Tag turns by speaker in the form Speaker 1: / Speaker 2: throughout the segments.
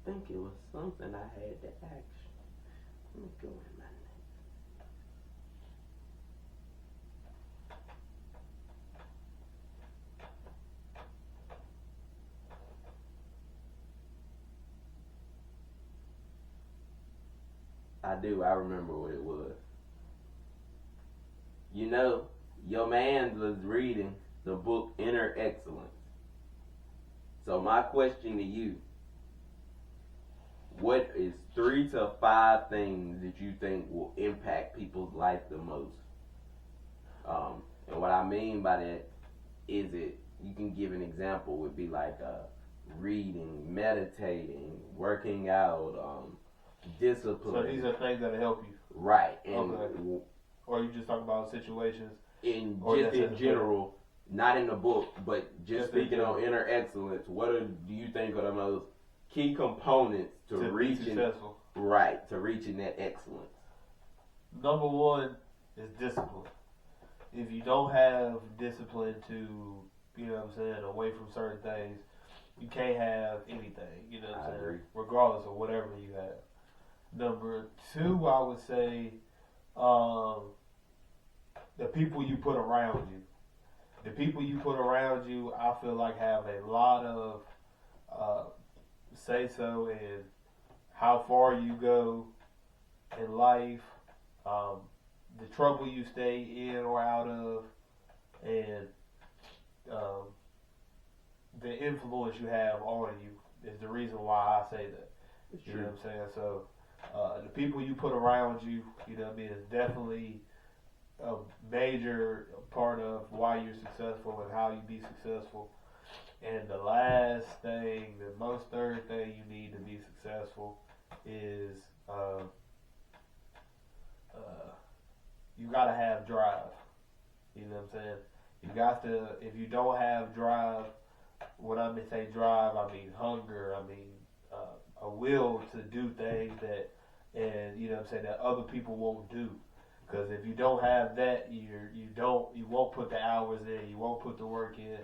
Speaker 1: think it was something I had to ask. Let me go in my I do. I remember what it was. You know, your man was reading the book Inner Excellence. So my question to you: what is 3 to 5 things that you think will impact people's life the most? And what I mean by that is it. You can give an example. Would be like reading, meditating, working out,
Speaker 2: So
Speaker 1: discipline.
Speaker 2: these are things that help you.
Speaker 1: Right, and
Speaker 2: Okay. Or you just talk about situations,
Speaker 1: in
Speaker 2: or
Speaker 1: just
Speaker 2: that's in
Speaker 1: in
Speaker 2: the
Speaker 1: general, not in the book, but just
Speaker 2: Just in
Speaker 1: speaking on inner excellence, do you think are the most key components to
Speaker 2: to be
Speaker 1: reaching
Speaker 2: successful.
Speaker 1: right to reaching that excellence?
Speaker 2: Number one is discipline. If you don't have discipline to, you know what I'm saying, away from certain things, you can't have anything, you know what I'm
Speaker 1: I
Speaker 2: saying,
Speaker 1: agree.
Speaker 2: regardless of whatever you have. Number two, I would say, um, the people you put around you. The people you put around you, I feel like have a lot of uh, say so in how far you go in life, um, the trouble you stay in or out of, and um, the influence you have on you is the reason why I say that.
Speaker 1: It's
Speaker 2: You
Speaker 1: true.
Speaker 2: know what I'm saying? So the people you put around you, you know what I mean, is definitely a major part of why you're successful and how you be successful. And the last thing, the most third thing you need to be successful is uh, you gotta have drive. You know what I'm saying? You got to. If you don't have drive, when I say drive, I mean hunger. I mean a will to do things that, and you know what I'm saying, that other people won't do. Because if you don't have that, you won't put the hours in, you won't put the work in,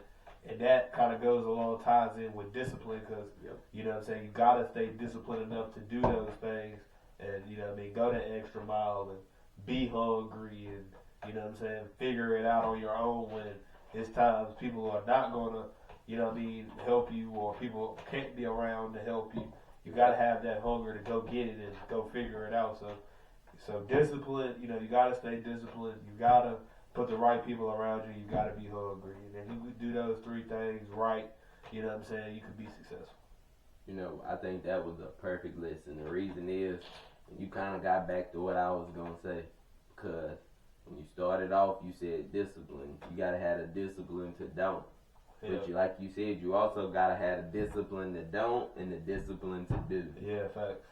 Speaker 2: and that kind of goes along ties in with discipline. Because
Speaker 1: Yep.
Speaker 2: you know what I'm saying, you gotta stay disciplined enough to do those things, and you know what I mean, go that extra mile and be hungry and you know what I'm saying, figure it out on your own when it's times people are not gonna, you know what I mean, help you or people can't be around to help you. You gotta have that hunger to go get it and go figure it out. So discipline, you know, you gotta stay disciplined. You gotta put the right people around you. You gotta be hungry, and if you do those 3 things right, you know what I'm saying, you could be successful.
Speaker 1: You know, I think that was a perfect list, and the reason is you kind of got back to what I was gonna say, because when you started off, you said discipline. You gotta have the discipline to don't.
Speaker 2: Yeah,
Speaker 1: But you, like you said, you also gotta have the discipline to don't and the discipline to do.
Speaker 2: yeah, facts.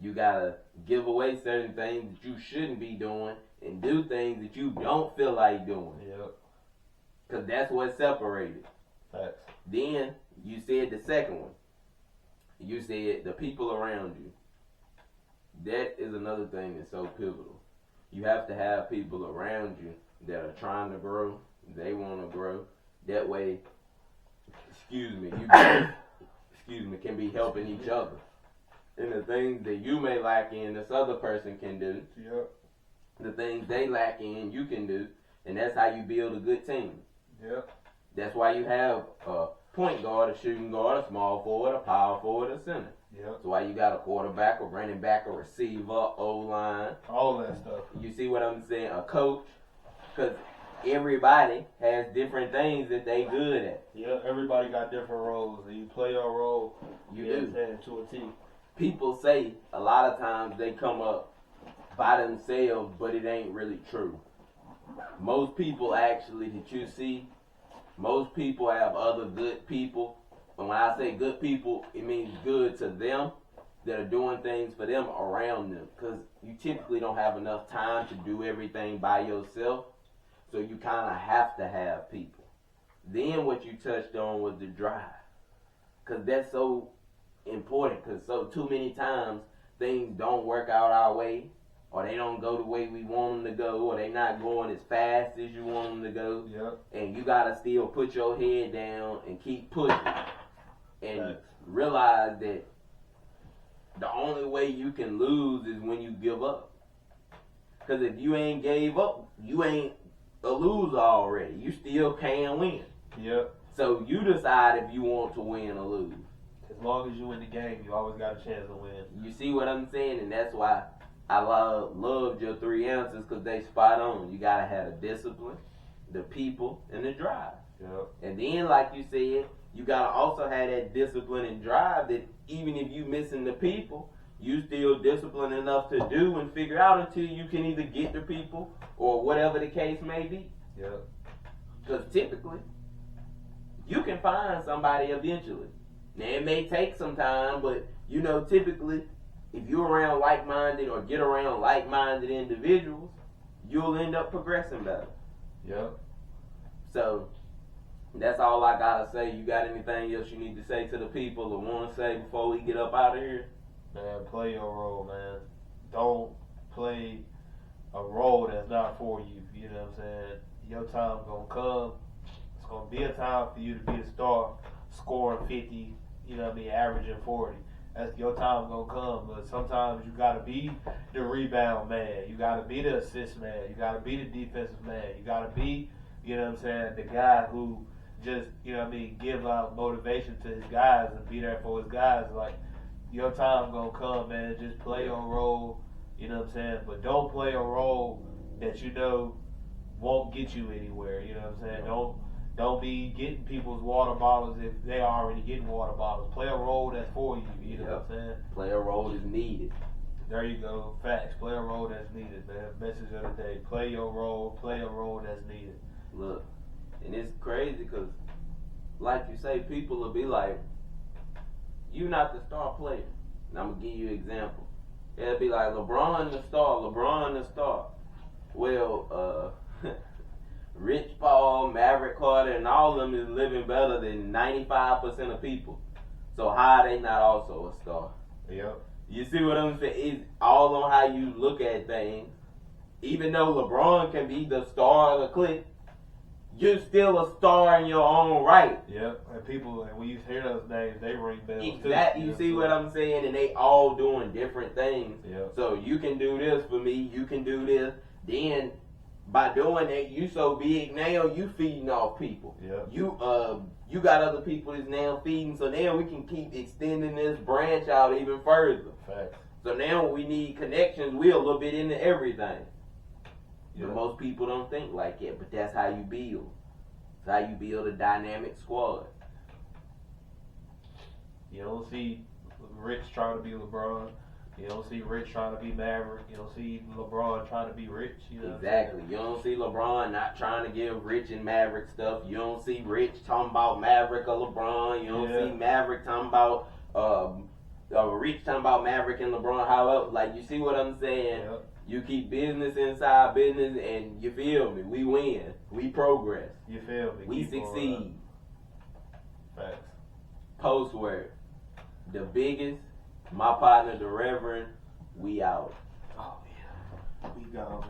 Speaker 1: You gotta give away certain things that you shouldn't be doing and do things that you don't feel like doing,
Speaker 2: Yeah,
Speaker 1: because that's what separated.
Speaker 2: facts.
Speaker 1: Then you said the second one. You said the people around you. That is another thing that's so pivotal. You have to have people around you that are trying to grow. They want to grow. That way, you both, can be helping each other. And the things that you may lack in, this other person can do.
Speaker 2: Yeah,
Speaker 1: The things they lack in, you can do. And that's how you build a good team.
Speaker 2: yeah,
Speaker 1: That's why you have a point guard, a shooting guard, a small forward, a power forward, a center.
Speaker 2: yeah.
Speaker 1: That's why you got a quarterback, a running back, a receiver, O line.
Speaker 2: All that stuff.
Speaker 1: You see what I'm saying? A coach, because everybody has different things that they good at.
Speaker 2: Yeah, everybody got different roles, and you play your role.
Speaker 1: You
Speaker 2: know what
Speaker 1: do.
Speaker 2: I'm saying, to a T.
Speaker 1: People say a lot of times they come up by themselves, but it ain't really true. Most people actually that you see, most people have other good people. And when I say good people, it means good to them that are doing things for them around them. Because you typically don't have enough time to do everything by yourself. So you kind of have to have people. Then what you touched on was the drive. Because that's so important. Because so too many times things don't work out our way, or they don't go the way we want them to go, or they not going as fast as you want them to go.
Speaker 2: Yep.
Speaker 1: And you gotta still put your head down and keep pushing, and
Speaker 2: Facts.
Speaker 1: realize that The only way you can lose is when you give up. Because if you ain't gave up, you ain't a loser already. You still can win.
Speaker 2: Yep.
Speaker 1: So you decide if you want to win or lose.
Speaker 2: As long as you in the game, you always got a chance to win.
Speaker 1: You see what I'm saying? And that's why I loved your 3 answers, because they spot on. You got to have the discipline, the people, and the drive.
Speaker 2: Yep.
Speaker 1: And then, like you said, you got to also have that discipline and drive that even if you missing the people, you still disciplined enough to do and figure out until you can either get the people or whatever the case may be.
Speaker 2: Yep.
Speaker 1: Because typically, you can find somebody eventually. Now, it may take some time, but you know, typically, if you're around like-minded or get around like-minded individuals, you'll end up progressing better.
Speaker 2: Yep.
Speaker 1: So, that's all I gotta say. You got anything else you need to say to the people or want to say before we get up out of here?
Speaker 2: Man, play your role, man. Don't play a role that's not for you. You know what I'm saying? Your time gonna come. It's gonna be a time for you to be a star, scoring 50. You know what I mean? Averaging 40. That's your time gonna come. But sometimes you gotta be the rebound man. You gotta be the assist man. You gotta be the defensive man. You gotta be, you know what I'm saying, the guy who just, you know what I mean, give out motivation to his guys and be there for his guys. Like, your time gonna come, man. Just play your role, you know what I'm saying? But don't play a role that you know won't get you anywhere, you know what I'm saying? Don't be getting people's water bottles if they already getting water bottles. Play a role that's for you, you know what I'm saying?
Speaker 1: Play a role that's needed.
Speaker 2: There you go. Facts. Play a role that's needed, man. Message of the day. Play your role. Play a role that's needed.
Speaker 1: Look, and it's crazy because, like you say, people will be like, "You not the star player." And I'm gonna give you an example. It'll be like LeBron the star, LeBron the star. Well, Rich Paul, Maverick Carter, and all of them is living better than 95% of people. So how are they not also a star?
Speaker 2: Yep.
Speaker 1: You see what I'm saying? It's all on how you look at things. Even though LeBron can be the star of the clique, you're still a star in your own right.
Speaker 2: Yep. And people, and when you hear those names, they ring bells
Speaker 1: Exactly.
Speaker 2: too.
Speaker 1: You see what I'm saying? And they all doing different things.
Speaker 2: Yep.
Speaker 1: So you can do this for me. You can do this. Then by doing that, you so big now, you feeding off people.
Speaker 2: Yep.
Speaker 1: You got other people that's now feeding. So now we can keep extending this branch out even further.
Speaker 2: Facts.
Speaker 1: So now we need connections. We're a little bit into everything.
Speaker 2: Yep.
Speaker 1: But most people don't think like that. But that's how you build. That's how you build a dynamic squad.
Speaker 2: You don't see Rich trying to be LeBron. You don't see Rich trying to be Maverick. You don't see LeBron trying to be Rich. You know
Speaker 1: Exactly. You don't see LeBron not trying to give Rich and Maverick stuff. You don't see Rich talking about Maverick or LeBron. You don't see Maverick talking about Rich talking about Maverick and LeBron. However, like, you see what I'm saying?
Speaker 2: Yep.
Speaker 1: You keep business inside business, and you feel me? We win. We progress.
Speaker 2: You feel me?
Speaker 1: We
Speaker 2: Keep
Speaker 1: succeed.
Speaker 2: Facts.
Speaker 1: Post word. The biggest. My partner, the Reverend. We out.
Speaker 2: Oh yeah. We gone.